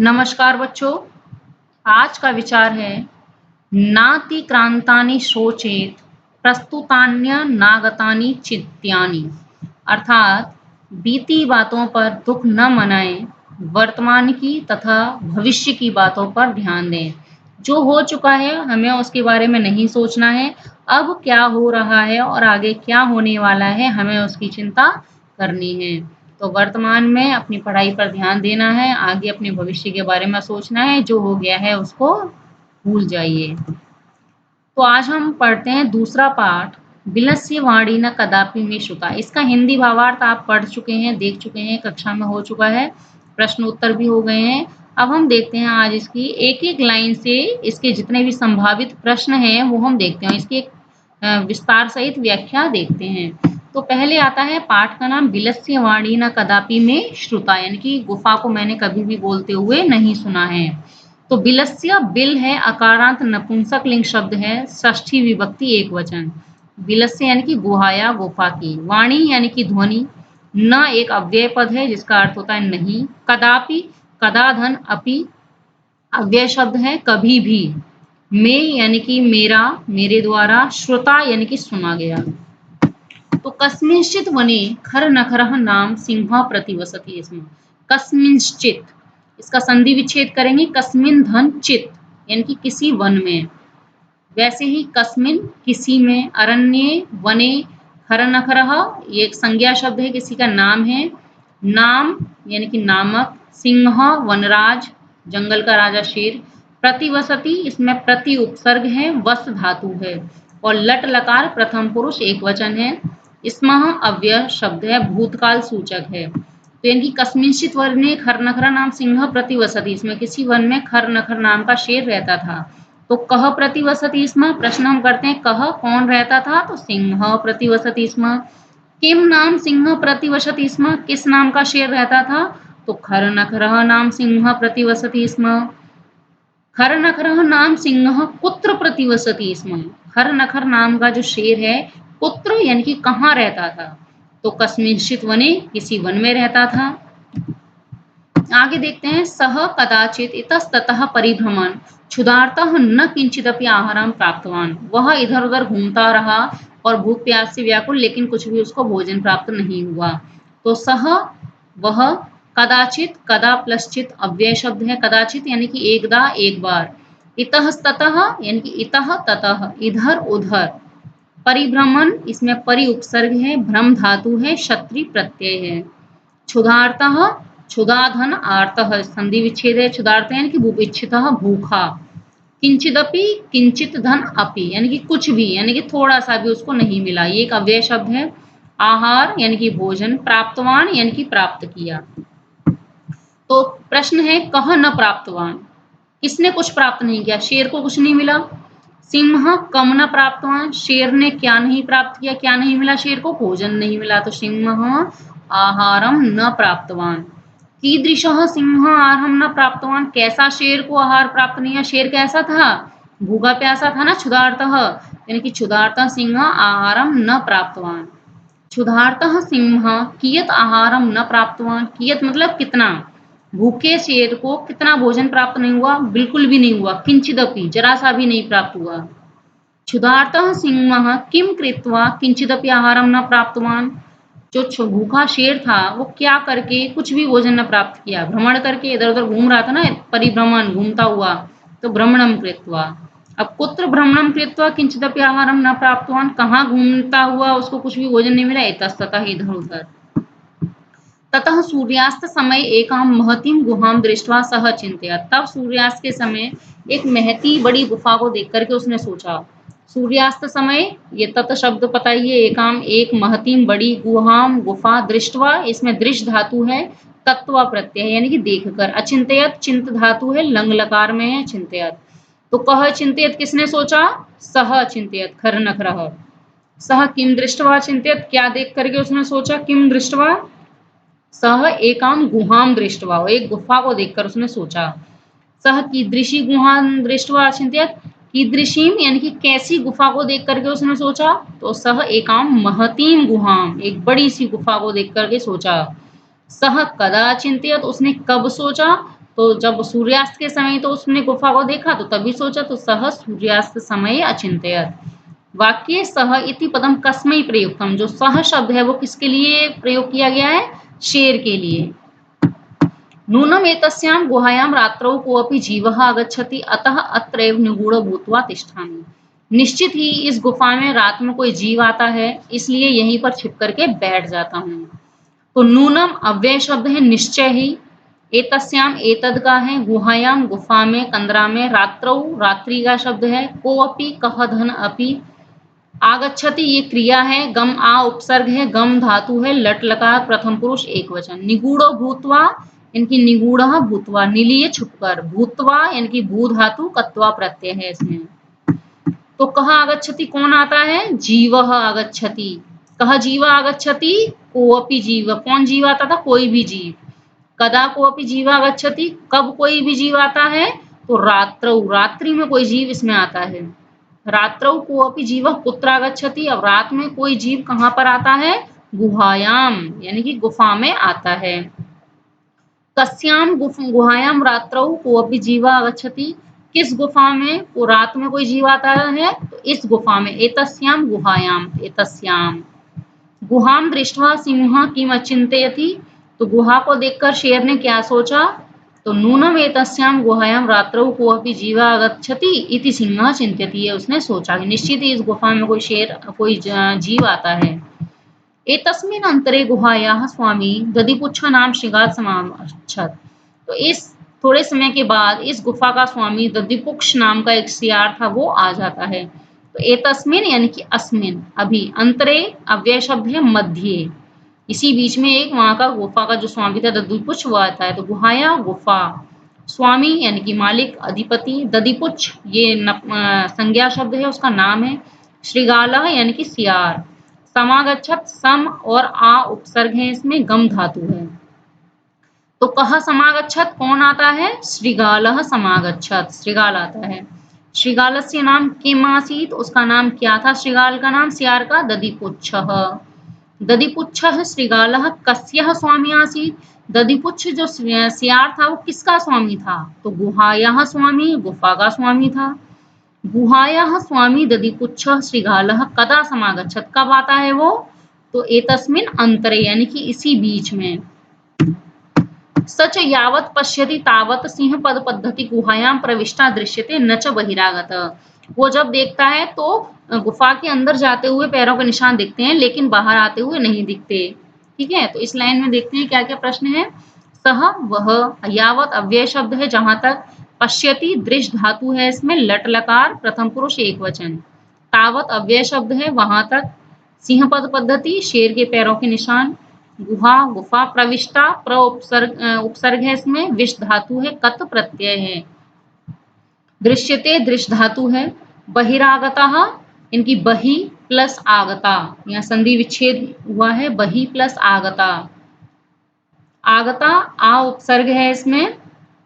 नमस्कार बच्चों, आज का विचार है नातिक्रांतानि शोचेत प्रस्तुतान्य नागतानि चिंत्यानि। अर्थात बीती बातों पर दुख न मनाएं, वर्तमान की तथा भविष्य की बातों पर ध्यान दें। जो हो चुका है हमें उसके बारे में नहीं सोचना है, अब क्या हो रहा है और आगे क्या होने वाला है हमें उसकी चिंता करनी है। तो वर्तमान में अपनी पढ़ाई पर ध्यान देना है, आगे अपने भविष्य के बारे में सोचना है, जो हो गया है उसको भूल जाइए। तो आज हम पढ़ते हैं दूसरा पाठ, विलस्य वाणी न कदापि में श्रुता। इसका हिंदी भावार्थ आप पढ़ चुके हैं, देख चुके हैं, कक्षा में हो चुका है, प्रश्न उत्तर भी हो गए हैं। अब हम देखते हैं आज इसकी एक एक लाइन से इसके जितने भी संभावित प्रश्न हैं वो हम देखते हैं, इसकी एक विस्तार सहित व्याख्या देखते हैं। तो पहले आता है पाठ का नाम विलस्य वाणी न कदापि में श्रुता, यानी कि गुफा को मैंने कभी भी बोलते हुए नहीं सुना है। तो विलस्य बिल है, अकारांत नपुंसक लिंग शब्द है, षष्ठी विभक्ति एक वचन। विलस्य यानी कि गुहा या गुफा की, वाणी यानी कि ध्वनि, न एक अव्यय पद है जिसका अर्थ होता है नहीं, कदापि कदा धन अपि अव्यय शब्द है कभी भी, में यानी कि मेरा, मेरे द्वारा, श्रुता यानी कि सुना गया। तो कस्मिंश्चित वने खर नखरः नाम सिंह प्रतिवसति। इसमें कस्मिंश्चित इसका संधि विच्छेद करेंगे, कस्मिन धन चित यानी कि किसी वन में, वैसे ही कस्मिन किसी में, अरण्ये वने, खर नखरः ये एक संज्ञा शब्द है, किसी का नाम है, नाम यानी कि नामक, सिंह वनराज जंगल का राजा शेर, प्रतिवसति इसमें प्रति उपसर्ग है, वस धातु है और लट लकार प्रथम पुरुष एक वचन है, स्मः अव्यय शब्द है, भूतकाल सूचक है। तो यानी कस्मिंश्चित वने खर नखर नाम सिंह प्रतिवसति, इसमें किसी वन में खर नखर नाम का शेर रहता था। तो कह प्रतिवसति स्म, प्रश्न हम करते हैं कह कौन रहता था, तो सिंह प्रतिवसति स्म। किम नाम सिंह प्रतिवसति स्म, किस नाम का शेर रहता था, तो खर नखरः नाम सिंह प्रतिवसति स्म। खर नखरः नाम सिंह कुत्र प्रतिवसति स्म, खर नखर नाम का जो शेर है कुत्र यानी कि कहाँ रहता था, तो कस्मिंश्चित वने किसी वन में रहता था। आगे देखते हैं, सह कदाचित इतस्ततः परिभ्रमण क्षुधार्तः न किंचिदपि आहारं प्राप्तवान। वह इधर उधर घूमता रहा और भूख प्यास से व्याकुल, लेकिन कुछ भी उसको भोजन प्राप्त नहीं हुआ। तो सह वह, कदाचित कदा प्लस चित अव्यय शब्द है, कदाचित यानी कि एकदा एक बार, इतस्ततः यानी कि इतः ततः इधर उधर, परिभ्रमण इसमें परि उपसर्ग है, भ्रम धातु है, क्षत्रि प्रत्यय है, क्षुधार्तः क्षुधाधन आर्तः संधि विच्छेद है, क्षुधार्त यानी कि भूपिच्छितः भूखा, किंचिदपि किंचित धन अपि यानी कि कुछ भी यानी कि थोड़ा सा भी उसको नहीं मिला, ये एक अव्यय शब्द है, आहार यानी कि भोजन, प्राप्तवान यानी कि प्राप्त किया। तो प्रश्न है कह न प्राप्तवान, किसने कुछ प्राप्त नहीं किया, शेर को कुछ नहीं मिला। सिंह कम न प्राप्तवान, शेर ने क्या नहीं प्राप्त किया, क्या नहीं मिला शेर को, भोजन नहीं मिला, तो सिंह आहारम न प्राप्तवान। कीदृशः सिंह आहारम न प्राप्तवान, कैसा शेर को आहार प्राप्त नहीं है, शेर कैसा था, भूखा प्यासा था ना, क्षुधार्तः यानी कि क्षुधार्तः सिंह आहारम न प्राप्तवान। क्षुधार्तः सिंह कियत आहारम न प्राप्तवान, कियत मतलब कितना, भूखे शेर को कितना भोजन प्राप्त नहीं हुआ, बिल्कुल भी नहीं हुआ, किंचिदपि जरा सा भी नहीं प्राप्त हुआ। क्षुधार्तः सिंह किम कृत्वा किंचिदपि आहारम न प्राप्तवान, जो भूखा शेर था वो क्या करके कुछ भी भोजन न प्राप्त किया, भ्रमण करके इधर उधर घूम रहा था ना, परिभ्रमण घूमता हुआ, तो भ्रमणम कृत्वा। अब कुत्र भ्रमणम कृत्वा किंचिदपि आहारम न प्राप्तवान, कहाँ घूमता हुआ उसको कुछ भी भोजन नहीं मिला, इतस्ततः इधर उधर। ततः सूर्यास्त समय एकां महतीं गुहां दृष्ट्वा सह चिंतयत्, तब सूर्यास्त के समय एक महती बड़ी गुफा को देख करके उसने सोचा। सूर्यास्त समय, ये तत् शब्द पता ही है, एकाम एक, महतीम बड़ी, गुहाम गुफा, दृष्टवा इसमें दृश्य धातु है, तत्व प्रत्यय यानी कि देखकर, अचिंतयत चिंत धातु है, लंग लकार में है चिंतयत। तो कह चिंतयत किसने सोचा, सह चिंतयत खर नखरः, सह किम दृष्टवा चिंतयत क्या देख करके उसने सोचा, किम दृष्टवा, सह एकाम गुहाम दृष्टवा, एक गुफा को देखकर उसने सोचा। सह कीदृशी गुहाम दृष्टवा चिंतयत, कीदृशीम यानी कि कैसी गुफा को देख करके उसने सोचा, तो सह एकाम महतीम गुहाम एक बड़ी सी गुफा को देख करके सोचा। सह कदा चिंतयत उसने कब सोचा, तो जब सूर्यास्त के समय तो उसने गुफा को देखा तो तभी सोचा, तो सह सूर्यास्त समय अचिंत्यत। वाक्य सह इति पदम कस्मै प्रयुक्तम, जो सह शब्द है वो किसके लिए प्रयोग किया गया है? शेर के लिए। नूनम एतस्यां गुहायां रात्रौ कोऽपि जीवः आगच्छति अतः अत्रैव निगूढ़ भूत्वा तिष्ठामि। निश्चित ही इस गुफा में रात में कोई जीव आता है, इसलिए यहीं पर छिप करके बैठ जाता हूँ। तो नूनम अव्यय शब्द है, निश्चय ही। एतस्याम एतद का है, गुहायाम गुफा में, कंदरा में, रात्रौ रात्रि का शब्द है, कोऽपि कह धन अपि, आगच्छति ये क्रिया है, गम आ उपसर्ग है, गम धातु है, लट लकार प्रथम पुरुष एक वचन, निगूढ़ो भूत्वा इनकी निगूढ़ भूत्वा निलीय छुपकर, भूत्वा इनकी भू धातु कत्वा प्रत्यय है इसमें। तो कहा आगच्छति कौन आता है? जीव आगच्छति। कह जीव आगच्छति, कोऽपि जीव, कौन जीव आता था? कोई भी जीव। कदा कोऽपि जीव आगच्छति, कब कोई भी जीव आता है? तो रात्रौ, रात्रि में कोई जीव इसमें आता है। रात्रौ कोऽपि जीवः कुत्र आगच्छति, अब रात में कोई जीव कहाँ पर आता है? गुहायाम, यानी कि गुफा में आता है। कस्याम गुहायाम रात्रौ कोऽपि जीवः आगच्छति, किस गुफा में? वो रात में कोई जीव आता है, तो इस गुफा में। एतस्याम गुहायाम, एतस्याम। गुहाम दृष्ट्वा सिंह किम अचिंतयति, तो गुहा को देखकर शेर ने क्या सोचा? तो नूनम एतस्याम गुहायाम रात्रौ कोऽपि जीवः आगच्छति इति सिंह चिंत्यति, ये उसने सोचा कि निश्चित ही इस गुफा में कोई शेर, कोई जीव आता है। एतस्मिन् अंतरे गुहायाः स्वामी दधिपुच्छ नाम श्रृगाल समागच्छत्, तो इस थोड़े समय के बाद इस गुफा का स्वामी दधिपुक्ष नाम का एक सियार था, वो आ जाता है। तो एतस्मिन् यानी कि अस्मिन्, अभी, अंतरे अव्यय शब्द है, मध्य, इसी बीच में एक वहां का गुफा का जो स्वामी था दधिपुच्छ वो आता है। तो गुहाया गुफा, स्वामी यानी कि मालिक, अधिपति, दधिपुच्छ ये संज्ञा शब्द है, उसका नाम है। श्रृगाल यानी कि सियार। समागच्छत, सम और आ उपसर्ग है, इसमें गम धातु है। तो कह समागच्छत, कौन आता है? श्रृगाल समागच्छत, श्रृगाल आता है। श्रृगालस्य नाम किम आसीत्, उसका नाम क्या था? श्रृगाल का नाम सियार का दधिपुच्छः। दधिपुच्छः श्रृगालः कस्यः स्वामी आसीत्, दधिपुच्छ जो सियार था वो किसका स्वामी था? तो गुहायाः स्वामी, गुफा का स्वामी था। गुहायाः स्वामी दधिपुच्छः श्रृगालः कदा समागच्छत्, कब आता है वो? तो एतस्मिन् अंतरे यानी कि इसी बीच में। सच यावत् पश्यति तावत् सिंह पद पद्धति गुहायां प्रविष्टा दृश्यते न च बहिरागत, वो जब देखता है तो गुफा के अंदर जाते हुए पैरों के निशान दिखते हैं, लेकिन बाहर आते हुए नहीं दिखते। ठीक है, तो इस लाइन में देखते हैं क्या क्या प्रश्न है। सह वह, यावत अव्यय शब्द है जहां तक, पश्यति दृश धातु है इसमें, लट लकार प्रथम पुरुष एक वचन, तावत अव्यय शब्द है वहां तक, सिंह पद पद्धति शेर के पैरों के निशान, गुहा गुफा, प्रविष्टा प्र उपसर्ग है इसमें, विष धातु है, कत प्रत्यय है, दृश्यते दृश धातु है, बहिरागतः इनकी बहि प्लस आगता, यहाँ संधि विच्छेद हुआ है, बहि प्लस आगता, आगता आ उपसर्ग है इसमें,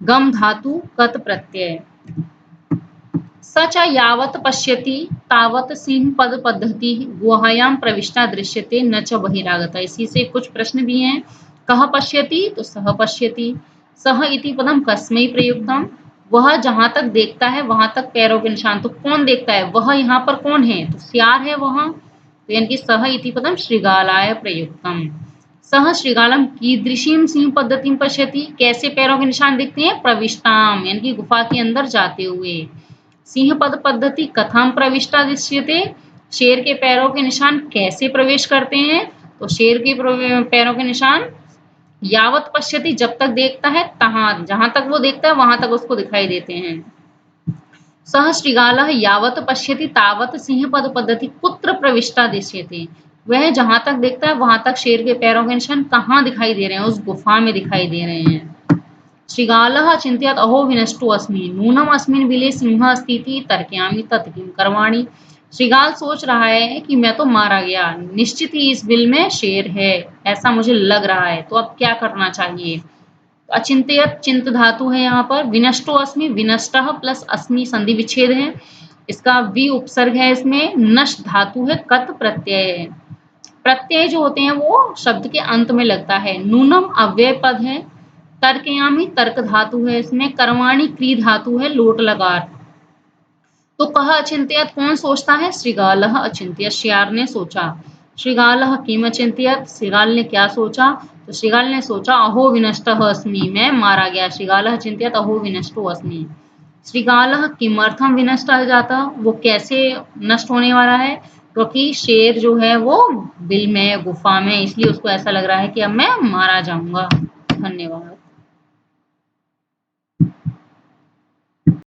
गम धातु कत प्रत्यय। सच यावत पश्यति तावत सिंह पद पद्धति गुहायां प्रविष्टा दृश्यते न च बहिरागता, इसी से कुछ प्रश्न भी हैं। कह पश्यति, तो सह पश्यति। सह इति पदम कस्मै प्रयुक्तम, वह जहां तक देखता है वहां तक पैरों के निशान, तो कौन देखता है? वह यहाँ पर कौन है? तो सियार है वहां, तो यानी कि सह इति पदम श्रृगालाय प्रयुक्तम। सह श्रृगालम कीदृशीं सिंह पद्धतिं पश्यति, कैसे पैरों के निशान दिखते हैं? प्रविष्टाम यानी कि गुफा के अंदर जाते हुए। सिंह पद पद्धति कथाम प्रविष्टा दृश्यते, शेर के पैरों के निशान कैसे प्रवेश करते हैं? तो शेर के पैरों के निशान यावत पश्यति जब तक देखता है, तहां जहां तक वो देखता है वहां तक उसको दिखाई देते हैं। सह श्रृगालः यावत पश्यति तावत सिंह पद पद्धति कुत्र प्रविष्टा दृश्यते, वह जहां तक देखता है वहां तक शेर के पैरों के निशान कहाँ दिखाई दे रहे हैं? उस गुफा में दिखाई दे रहे हैं। श्रृगालः चिन्तयत् अहो विनष्टो अस्मि नूनम अस्मिन् बिले सिंह अस्तीति तर्कयामि तत् किं करवाणि, श्रृगाल सोच रहा है कि मैं तो मारा गया, निश्चित ही इस बिल में शेर है, ऐसा मुझे लग रहा है, तो अब क्या करना चाहिए? अचिंत्यत चिंत धातु है यहाँ पर, विनष्टो अस्मि, विनष्टः प्लस अस्मि संधि विच्छेद है, इसका वि उपसर्ग है इसमें, नष्ट धातु है, कत प्रत्यय है। प्रत्यय जो होते हैं वो शब्द के अंत में लगता है। नूनम अव्यय पद है, तर्कयामी तर्क धातु है इसमें, कर्माणि क्री धातु है, लोट लकार। तो कह अचिंत्यत कौन सोचता है? श्रीगालः अचिंत्यत, श्यार ने सोचा। श्रीगालः किम अचिंत्यत, श्रीगाल ने क्या सोचा? तो श्रीगाल ने सोचा अहो विनष्टः अस्मि, मैं मारा गया। श्रीगालः चिंत्यत अहो विनष्टो अस्मि। श्रीगालः किमर्थम विनष्टः जाता, वो कैसे नष्ट होने वाला है? क्योंकि शेर जो है वो बिल में, गुफा में, इसलिए उसको ऐसा लग रहा है कि अब मैं मारा जाऊंगा। धन्यवाद।